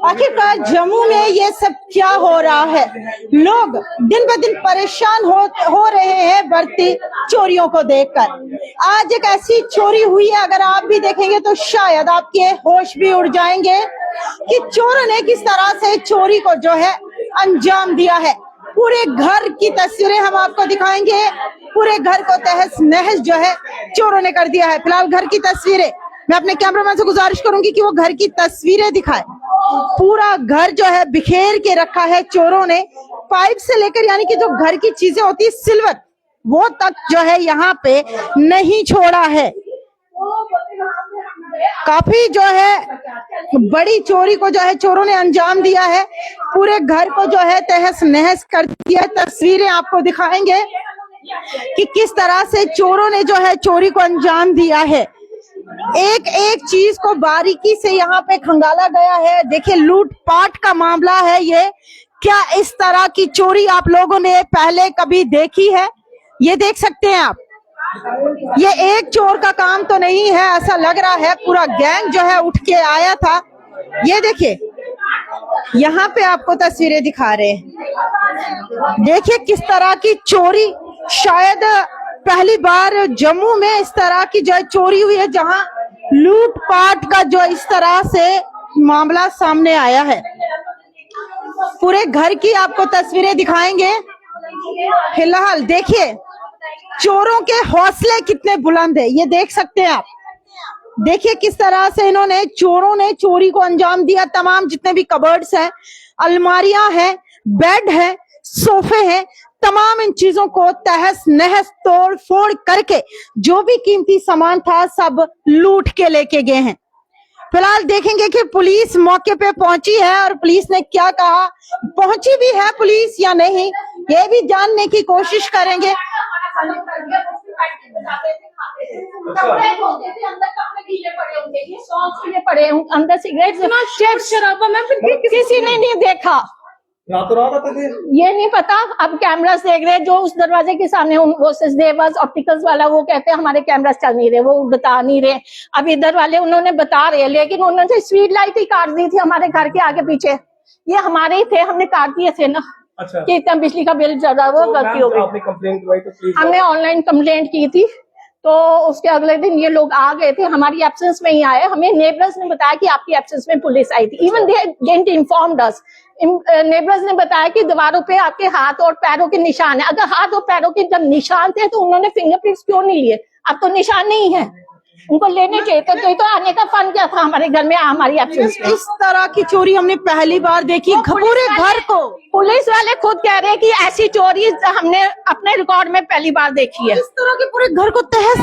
आखिरकार जम्मू में ये सब क्या हो रहा है? लोग दिन ब दिन परेशान हो रहे हैं बढ़ती चोरियों को देखकर। आज एक ऐसी चोरी हुई है, अगर आप भी देखेंगे तो शायद आपके होश भी उड़ जाएंगे कि चोरों ने किस तरह से चोरी को जो है अंजाम दिया है। पूरे घर की तस्वीरें हम आपको दिखाएंगे। पूरे घर को तहस नहस जो है चोरों ने कर दिया है। फिलहाल घर की तस्वीरें, मैं अपने कैमरामैन से गुजारिश करूंगी कि वो घर की तस्वीरें दिखाए। पूरा घर जो है बिखेर के रखा है चोरों ने, पाइप से लेकर यानी कि जो घर की चीजें होती है सिल्वर, वो तक जो है यहाँ पे नहीं छोड़ा है। काफी जो है बड़ी चोरी को जो है चोरों ने अंजाम दिया है। पूरे घर को जो है तहस नहस कर दिया। तस्वीरें आपको दिखाएंगे कि किस तरह से चोरों ने जो है चोरी को अंजाम दिया है। एक एक चीज को बारीकी से यहाँ पे खंगाला गया है। देखिए, लूटपाट का मामला है ये। क्या इस तरह की चोरी आप लोगों ने पहले कभी देखी है? ये देख सकते हैं आप, ये एक चोर का काम तो नहीं है, ऐसा लग रहा है पूरा गैंग जो है उठ के आया था। ये देखिए, यहाँ पे आपको तस्वीरें दिखा रहे हैं। देखिए किस तरह की चोरी, शायद पहली बार जम्मू में इस तरह की जो चोरी हुई है जहां लूटपाट का जो इस तरह से मामला सामने आया है। पूरे घर की आपको तस्वीरें दिखाएंगे। फिलहाल देखिए चोरों के हौसले कितने बुलंद है, ये देख सकते हैं आप। देखिए किस तरह से चोरों ने चोरी को अंजाम दिया। तमाम जितने भी कबर्ड्स हैं, अलमारियां हैं, बेड है, सोफे हैं, तमाम इन चीजों को तहस नहस तोड़ फोड़ करके जो भी कीमती सामान था सब लूट के लेके गए हैं। फिलहाल देखेंगे कि पुलिस मौके पे पहुंची है और पुलिस ने क्या कहा, पहुंची भी है पुलिस या नहीं, ये भी जानने की कोशिश करेंगे। अंदर सिगरेट शराबा में किसी ने नहीं देखा, ये नहीं पता। अब कैमरास देख रहे हैं जो उस दरवाजे के सामने, वो देवास ऑप्टिकल्स वाला, वो कहते हैं हमारे कैमरास चल नहीं रहे, वो बता नहीं रहे। अब इधर वाले उन्होंने बता रहे, लेकिन उन्होंने स्ट्रीट लाइट ही काट दी थी हमारे घर के आगे पीछे। ये हमारे ही थे, हमने काट दिए थे ना। अच्छा। कि इतना बिजली का बिल ज्यादा, वो गलती हो गई। हमने ऑनलाइन कंप्लेंट की थी, तो उसके अगले दिन ये लोग आ गए थे, हमारी एब्सेंस में ही आए। हमें नेबर्स ने बताया कि आपकी एब्सेंस में पुलिस आई थी। Even they didn't informed us. Neighbours ने बताया कि दीवारों पे आपके हाथ और पैरों के निशान है। अगर हाथ और पैरों के जब निशान थे तो उन्होंने फिंगरप्रिंट्स क्यों नहीं लिए? अब तो निशान नहीं है, उनको लेने चाहिए। तो आने का फन क्या था हमारे घर में हमारी एब्सेंस में? इस तरह की चोरी हमने पहली बार देखी। पूरे घर को पुलिस वाले खुद कह रहे हैं कि ऐसी चोरी हमने अपने रिकॉर्ड में पहली बार देखी है। इस तरह के पूरे घर को तहस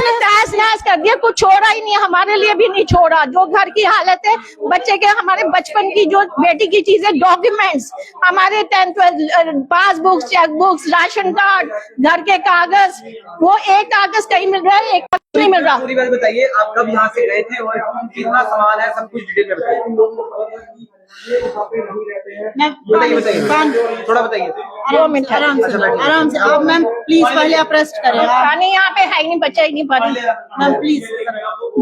नहस कर दिया, कुछ छोड़ा ही नहीं, हमारे लिए भी नहीं छोड़ा। जो घर की हालत है, बच्चे के, हमारे बचपन की जो बेटी की चीजें, डॉक्यूमेंट्स, हमारे 10th 12 passbooks, chequebooks, ration card, घर के कागज, वो एक कागज कहीं मिल रहा है, एक नहीं मिल रहा। पूरी बात बताइए, आप कब यहाँ से गए थे और कितना सामान है, सब कुछ डिटेल में बताइए। बताइए, थोड़ा बताइए। 2 मिनट आराम से आप मैम प्लीज पहले आप रेस्ट करें। नहीं, यहाँ पे है ही नहीं, बच्चा ही नहीं पा रही मैम प्लीज।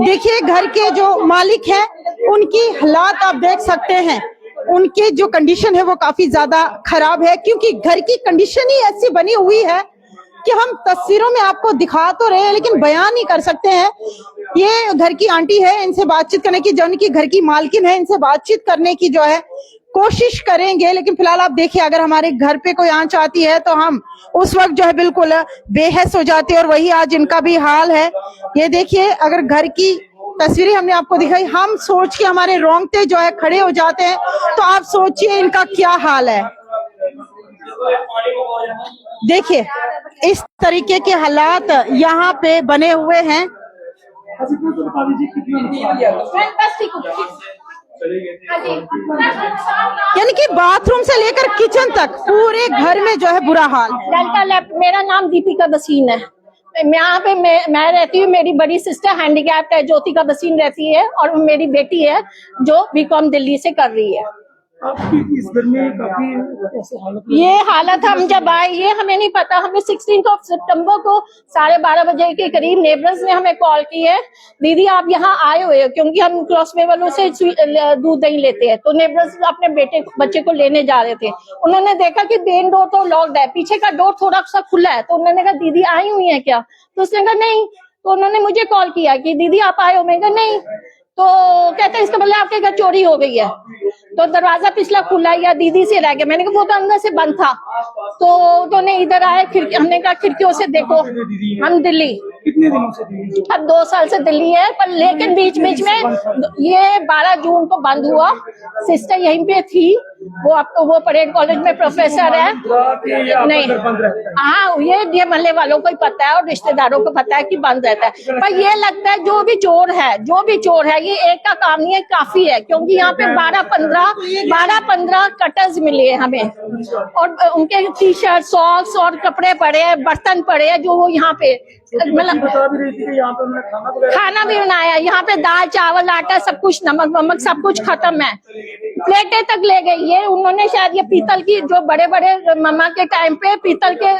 देखिए घर के जो मालिक हैं उनकी हालात आप देख सकते हैं। उनकी जो कंडीशन है वो काफी ज्यादा खराब है, क्योंकि घर की कंडीशन ही ऐसी बनी हुई है कि हम तस्वीरों में आपको दिखा तो रहे हैं लेकिन बयान नहीं कर सकते हैं। ये घर की आंटी है, इनसे बातचीत करने की, जो उनकी घर की मालकिन है, इनसे बातचीत करने की जो है कोशिश करेंगे। लेकिन फिलहाल आप देखिए, अगर हमारे घर पे कोई आंच आती है तो हम उस वक्त जो है बिल्कुल बेहस हो जाते हैं, और वही आज इनका भी हाल है। ये देखिए, अगर घर की तस्वीरें हमने आपको दिखाई, हम सोच के हमारे रोंगटे जो है खड़े हो जाते हैं, तो आप सोचिए इनका क्या हाल है। देखिए इस तरीके के हालात यहाँ पे बने हुए हैं। यानी कि बाथरूम से लेकर किचन तक पूरे घर में जो है बुरा हाल। मेरा नाम दीपिका बसीन है। यहाँ पे मैं रहती हूँ, मेरी बड़ी सिस्टर हैंडीकैप्ड है, ज्योतिका बसीन रहती है, और मेरी बेटी है जो बीकॉम दिल्ली से कर रही है। आपकी इस घर में काफी ये हालत हम जब आए, ये हमें नहीं पता। हमें 16 सितंबर को 12:30 बजे के करीब नेबर्स ने हमें कॉल की है, दीदी आप यहाँ आए हुए हो, क्योंकि हम क्रॉसवे वालों से दूध नहीं लेते हैं। तो नेबर्स अपने बच्चे को लेने जा रहे थे। उन्होंने देखा कि मेन डोर तो लॉक्ड है, पीछे का डोर थोड़ा सा खुला है। तो उन्होंने कहा दीदी आई हुई है क्या? तो उसने कहा नहीं। तो उन्होंने मुझे कॉल किया कि दीदी आप आए हो? मैंने कहा नहीं। तो कहते हैं इसका मतलब आपके घर चोरी हो गई है। तो दरवाजा पिछला खुला या दीदी से रह गया। मैंने कहा वो तो अंदर से बंद था। तो उन्होंने इधर आए, खिड़की, हमने कहा खिड़कियों से देखो। हम दिल्ली, कितने दिनों से दिल्ली? अब 2 साल से दिल्ली है, पर लेकिन बीच बीच में ये 12 जून को बंद हुआ। सिस्टर यहीं पे थी, वो अब तो वो परेड कॉलेज में प्रोफेसर है। नहीं, हाँ ये महल्ले वालों को ही पता है और रिश्तेदारों को पता है कि बंद रहता है। पर ये लगता है जो भी चोर है ये एक का काम नहीं है, काफी है। क्योंकि यहाँ पे 12-15 कटर्स मिले हैं हमें, और उनके टी शर्ट, सॉक्स और कपड़े पड़े हैं, बर्तन पड़े हैं, जो वो यहाँ पे मतलब बता भी रही थी कि यहाँ पे खाना भी बनाया। यहाँ पे दाल चावल आटा सब कुछ, नमक वमक सब कुछ खत्म है। प्लेटें तक ले गई। ये उन्होंने शायद ये पीतल की, जो बड़े बड़े मम्मा के टाइम पे पीतल के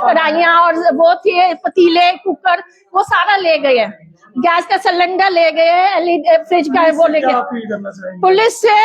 कढ़ाइयाँ और वो थे, पतीले, कुकर, वो सारा ले गए हैं। गैस का सिलेंडर ले गए, फ्रिज का वो ले गए। पुलिस से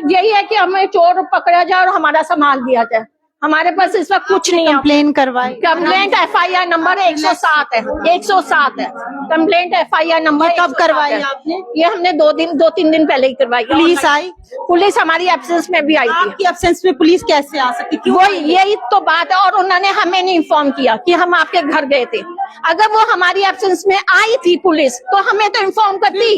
यही है कि हमें चोर पकड़ा जाए और हमारा सामान दिया जाए। हमारे पास इस वक्त कुछ नहीं है। कंप्लेन करवाई? कंप्लेंट FIR नंबर 107 है, 107 है कंप्लेंट FIR नंबर। कब करवाई आपने? ये हमने 2-3 दिन पहले ही करवाई। पुलिस आई? पुलिस हमारी एब्सेंस में भी आई थी। आपकी एब्सेंस में पुलिस कैसे आ सकती? वो यही तो बात है। और उन्होंने हमें नहीं इन्फॉर्म किया कि हम आपके घर गए थे। अगर वो हमारी एब्सेंस में आई थी पुलिस, तो हमें तो इन्फॉर्म करती।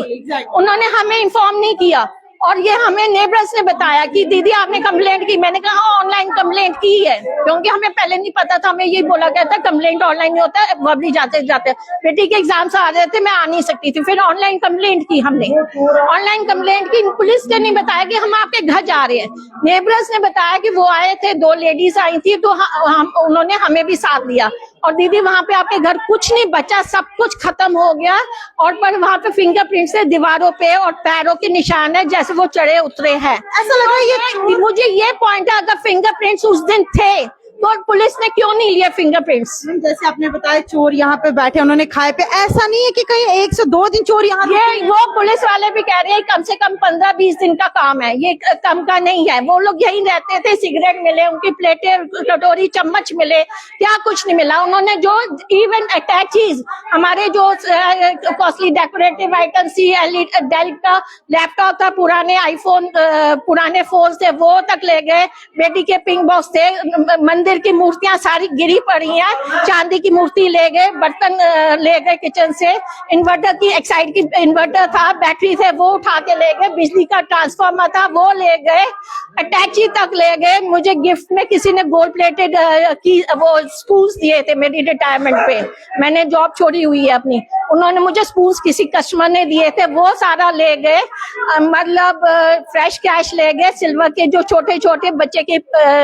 उन्होंने हमें इन्फॉर्म नहीं किया। और ये हमें नेबर्स ने बताया कि दीदी आपने कंप्लेंट की। मैंने कहा ऑनलाइन कंप्लेंट की है, क्योंकि हमें पहले नहीं पता था। हमें यही बोला गया था कंप्लेंट ऑनलाइन नहीं होता है, वर्बली जाते बेटी के एग्जाम्स आ रहे थे, मैं आ नहीं सकती थी। फिर ऑनलाइन कंप्लेंट की हमने। ऑनलाइन कंप्लेंट की, पुलिस ने नहीं बताया कि हम आपके घर जा रहे हैं। नेबर्स ने बताया कि वो आए थे, 2 लेडीज आई थी, तो उन्होंने हमें भी साथ दिया। और दीदी वहाँ पे आपके घर कुछ नहीं बचा, सब कुछ खत्म हो गया। और पर वहाँ पे फिंगरप्रिंट्स है दीवारों पे और पैरों के निशान है, जैसे वो चढ़े उतरे हैं। ऐसा लग रहा है ये, मुझे ये पॉइंट है, अगर फिंगरप्रिंट्स उस दिन थे तो पुलिस ने क्यों नहीं लिए फिंगरप्रिंट्स? जैसे आपने बताया चोर यहाँ पे बैठे, उन्होंने खाए पे, ऐसा नहीं है कि कहीं 1 से 2 दिन चोर यहाँ? ये वो पुलिस वाले भी कह रहे हैं कम से कम 15-20 दिन का काम है, ये कम का नहीं है। वो लोग यही रहते थे, सिगरेट मिले, उनकी प्लेटें, कटोरी, चम्मच मिले, क्या कुछ नहीं मिला। उन्होंने जो इवन अटैचीज, हमारे जो कॉस्टली डेकोरेटिव आइटम्स थी, डेल का लैपटॉप था, पुराने आईफोन, पुराने फोन थे, वो तक ले गए। बेटी के पिंक बॉक्स थे, मंदिर की मूर्तियां सारी गिरी पड़ी हैं, चांदी की मूर्ति ले गए, बर्तन ले गए किचन से, इन्वर्टर की एक साइड की इन्वर्टर था, बैटरी थे, वो उठा के ले गए, बिजली का ट्रांसफार्मर था वो ले गए, अटैची तक ले गए। मुझे गिफ्ट में किसी ने गोल्ड प्लेटेड की वो स्पून्स दिए थे मेरी रिटायरमेंट पे, मैंने जॉब छोड़ी हुई है अपनी। उन्होंने मुझे स्पून्स किसी कस्टमर ने दिए थे, वो सारा ले गए। मतलब फ्रेश कैश ले गए, सिल्वर के जो छोटे छोटे बच्चे के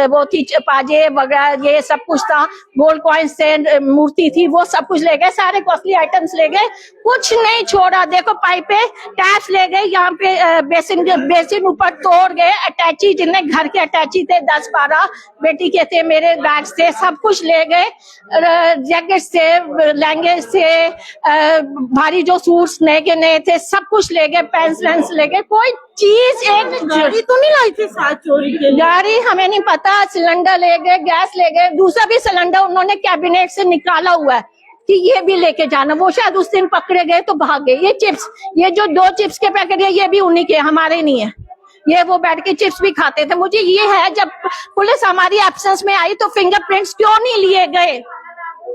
वो थी पाजे वगैरह, ये सब कुछ था, गोल्ड कॉइन्स थे, मूर्ति थी, वो सब कुछ ले गए, सारे कॉस्टली आइटम्स ले गए, कुछ नहीं छोड़ा। देखो पाइपे, टैप्स ले गए, यहाँ पे बेसिन ऊपर तोड़ गए, अटैची जिन्हें घर के अटैची थे 10-12 बेटी के थे, मेरे बैग्स थे, सब कुछ ले गए। जैकेट्स थे, लहंगे थे, भारी जो सूट्स नए के नए थे, सब कुछ ले गए, पेंस वेंस ले गए, कोई चीज एक गाड़ी तो नहीं लाई थी साथ चोरी के लिए? गाड़ी हमें नहीं पता। सिलेंडर ले गए, गैस ले गए, दूसरा भी सिलेंडर उन्होंने कैबिनेट से निकाला हुआ है कि ये भी लेके जाना। वो शायद उस दिन पकड़े गए तो भाग गए। ये चिप्स, ये जो 2 चिप्स के पैकेट है, ये भी उन्हीं के, हमारे नहीं है। ये वो बैठ के चिप्स भी खाते थे। मुझे ये है, जब पुलिस हमारी एब्सेंस में आई तो फिंगरप्रिंट्स क्यों नहीं लिए गए?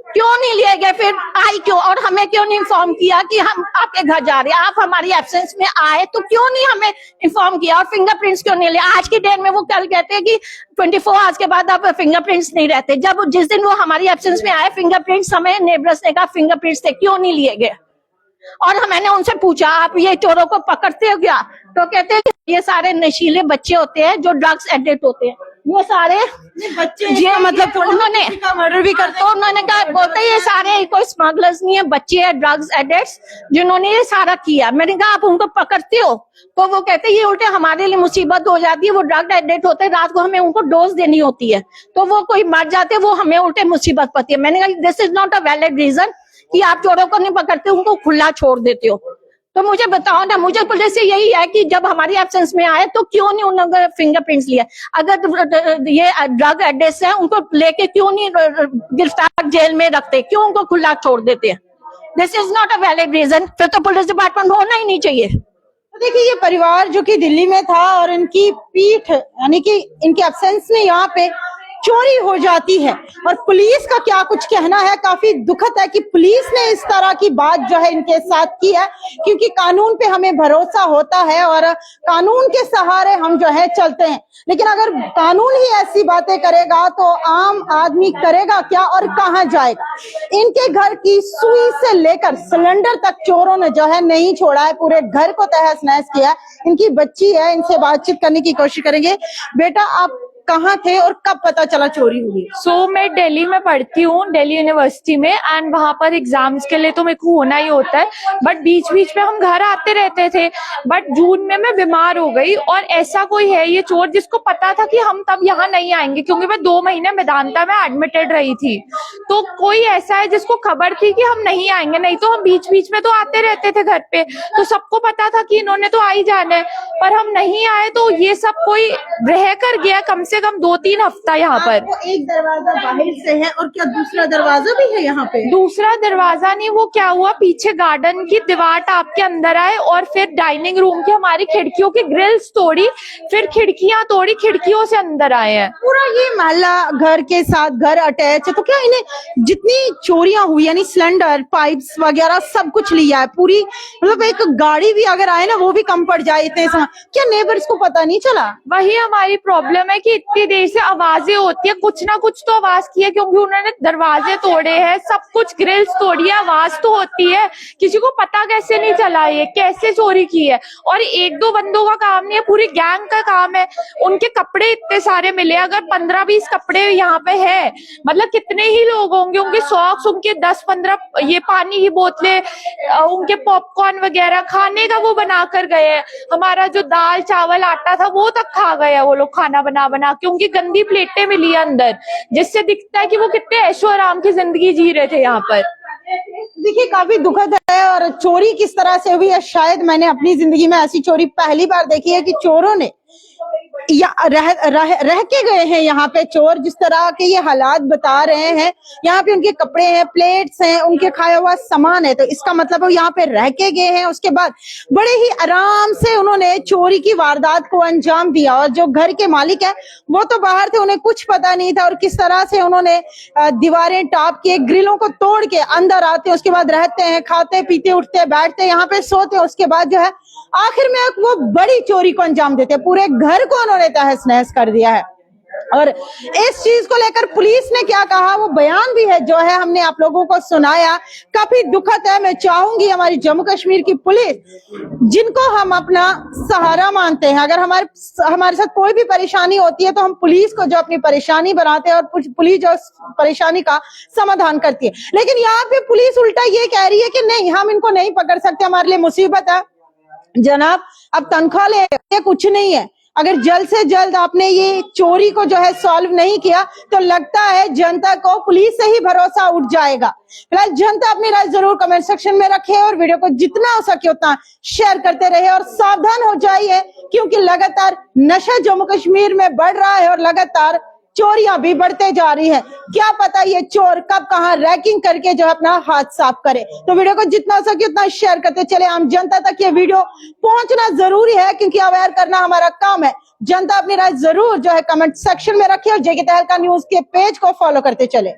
क्यों नहीं लिए गए? फिर आई क्यों? और हमें क्यों नहीं इन्फॉर्म किया कि हम आपके घर जा रहे हैं? आप हमारी एब्सेंस में आए तो क्यों नहीं हमें इन्फॉर्म किया? और फिंगरप्रिंट्स क्यों नहीं लिए? आज की डेट में वो कल कहते हैं कि 24 आवर्स के बाद अब फिंगरप्रिंट्स नहीं रहते। जब जिस दिन वो हमारी एब्सेंस में आए, फिंगरप्रिंट्स हमें नेबर्स ने कहा फिंगरप्रिंट्स थे, क्यों नहीं लिए गए? और मैंने उनसे पूछा आप ये चोरों को पकड़ते हो क्या? तो कहते हैं ये सारे नशीले बच्चे होते हैं जो ड्रग्स एडिक्ट होते हैं। ये सारे बच्चे ये मतलब उन्होंने मर्डर भी करते तो उन्होंने कहा बोलते ये सारे कोई स्मगलर्स नहीं है, बच्चे हैं ड्रग्स एडिक्ट्स जिन्होंने ये सारा किया। मैंने कहा आप उनको पकड़ते हो? तो वो कहते हैं ये उल्टे हमारे लिए मुसीबत हो जाती है, वो ड्रग एडिक्ट होते हैं, रात को हमें उनको डोज देनी होती है तो वो कोई मर जाते हैं, वो हमें उल्टे मुसीबत पड़ती है। मैंने कहा this is not a valid reason कि आप चोरों को नहीं पकड़ते, उनको खुला छोड़ देते हो। तो मुझे बताओ ना, मुझे पुलिस से यही है कि जब हमारी एब्सेंस में आए तो क्यों नहीं उन लोगों ने फिंगरप्रिंट्स लिया? अगर ये ड्रग एडिक्ट्स हैं उनको लेके क्यों नहीं गिरफ्तार जेल में रखते, क्यों उनको खुला छोड़ देते हैं? This is not a valid reason. फिर तो पुलिस डिपार्टमेंट होना ही नहीं चाहिए। तो देखिए ये परिवार जो कि दिल्ली में था और इनकी पीठ यानी कि इनके एब्सेंस में यहाँ पे चोरी हो जाती है और पुलिस का क्या कुछ कहना है। काफी दुखद है कि पुलिस ने इस तरह की बात जो है इनके साथ की है, क्योंकि कानून पे हमें भरोसा होता है और कानून के सहारे हम जो है चलते हैं। लेकिन अगर कानून ही ऐसी बातें करेगा तो आम आदमी करेगा क्या और कहाँ जाएगा? इनके घर की सुई से लेकर सिलेंडर तक चोरों ने जो है नहीं छोड़ा है, पूरे घर को तहस नहस किया। इनकी बच्ची है, इनसे बातचीत करने की कोशिश करेंगे। बेटा आप कहाँ थे और कब पता चला चोरी हुई? मैं दिल्ली में पढ़ती हूँ, दिल्ली यूनिवर्सिटी में, एंड वहां पर एग्जाम्स के लिए तो मेरे को होना ही होता है, बट बीच बीच में हम घर आते रहते थे। बट जून में मैं बीमार हो गई और ऐसा कोई है ये चोर जिसको पता था कि हम तब यहाँ नहीं आएंगे, क्योंकि मैं 2 महीने मेदांता में एडमिटेड रही थी। तो कोई ऐसा है जिसको खबर थी कि हम नहीं आएंगे, नहीं तो हम बीच बीच में तो आते रहते थे घर पे, तो सबको पता था कि इन्होंने तो आ ही जाना है, पर हम नहीं आए। तो ये सब कोई रह कर गया कम से कम 2-3 हफ्ता यहाँ पर। एक दरवाजा बाहर से है और क्या दूसरा दरवाजा भी है यहाँ पे? दूसरा दरवाजा नहीं, वो क्या हुआ पीछे गार्डन की दीवार टाप के अंदर आए और फिर डाइनिंग रूम की हमारी खिड़कियों की ग्रिल्स तोड़ी, फिर खिड़कियां तोड़ी, खिड़कियों से अंदर आए हैं। पूरा ये महल्ला घर के साथ घर अटैच है, तो क्या इन्हें जितनी चोरियां हुई यानी सिलेंडर पाइप्स वगैरह सब कुछ लिया है पूरी, मतलब एक गाड़ी भी अगर आए ना वो भी कम पड़ जाए इतने समय, क्या नेबर्स को पता नहीं चला? वही हमारी प्रॉब्लम है कि इतनी देर से आवाजें होती है, कुछ ना कुछ तो आवाज की है, क्योंकि उन्होंने दरवाजे तोड़े हैं, सब कुछ ग्रिल्स तोड़ी है, आवाज तो होती है। किसी को पता कैसे नहीं चला ये कैसे चोरी की है? और 1-2 बंदों का काम नहीं है, पूरी गैंग का काम है। उनके कपड़े इतने सारे मिले, अगर 15-20 कपड़े यहाँ पे है, मतलब कितने ही लोग होंगे, उनके सॉक्स, उनके 10-15 ये पानी की बोतलें, उनके पॉपकॉर्न वगैरह खाने का वो बना कर गए हैं। हमारा जो दाल चावल आटा था वो तक खा गया वो लोग, खाना बना बना के। उनकी गंदी प्लेटें मिली अंदर, जिससे दिखता है कि वो कितने ऐशो आराम की जिंदगी जी रहे थे यहाँ पर। देखिए काफी दुखद है और चोरी किस तरह से हुई है, शायद मैंने अपनी जिंदगी में ऐसी चोरी पहली बार देखी है कि चोरों ने या रह के गए हैं यहाँ पे चोर। जिस तरह के ये हालात बता रहे हैं, यहाँ पे उनके कपड़े हैं, प्लेट्स हैं, उनके खाया हुआ सामान है, तो इसका मतलब वो यहाँ पे रह के गए हैं। उसके बाद बड़े ही आराम से उन्होंने चोरी की वारदात को अंजाम दिया और जो घर के मालिक है वो तो बाहर थे, उन्हें कुछ पता नहीं था। और किस तरह से उन्होंने दीवारें टाप के ग्रिलों को तोड़ के अंदर आते हैं, उसके बाद रहते हैं, खाते पीते, उठते बैठते, यहाँ पे सोते हैं, उसके बाद जो है आखिर में वो बड़ी चोरी को अंजाम देते हैं। पूरे घर को उन्होंने तहस नहस कर दिया है। और इस चीज को लेकर पुलिस ने क्या कहा वो बयान भी है जो है हमने आप लोगों को सुनाया। काफी दुखद है। मैं चाहूंगी हमारी जम्मू कश्मीर की पुलिस, जिनको हम अपना सहारा मानते हैं, अगर हमारे साथ कोई भी परेशानी होती है तो हम पुलिस को जो अपनी परेशानी बनाते हैं और पुलिस जो परेशानी का समाधान करती है, लेकिन यहाँ पे पुलिस उल्टा ये कह रही है कि नहीं हम इनको नहीं पकड़ सकते, हमारे लिए मुसीबत है। जनाब अब तनख्वाह ले कुछ नहीं है, अगर जल्द से जल्द आपने ये चोरी को जो है सॉल्व नहीं किया तो लगता है जनता को पुलिस से ही भरोसा उठ जाएगा। फिलहाल जनता अपनी राय जरूर कमेंट सेक्शन में रखे और वीडियो को जितना हो सके उतना शेयर करते रहे और सावधान हो जाइए, क्योंकि लगातार नशा जम्मू कश्मीर में बढ़ रहा है और लगातार चोरियां भी बढ़ते जा रही है। क्या पता ये चोर कब कहां रैकिंग करके जो है अपना हाथ साफ करे। तो वीडियो को जितना हो सके उतना शेयर करते चले। आम जनता तक ये वीडियो पहुंचना जरूरी है, क्योंकि अवेयर करना हमारा काम है। जनता अपनी राय जरूर जो है कमेंट सेक्शन में रखे और जेके तहलका न्यूज के पेज को फॉलो करते चले।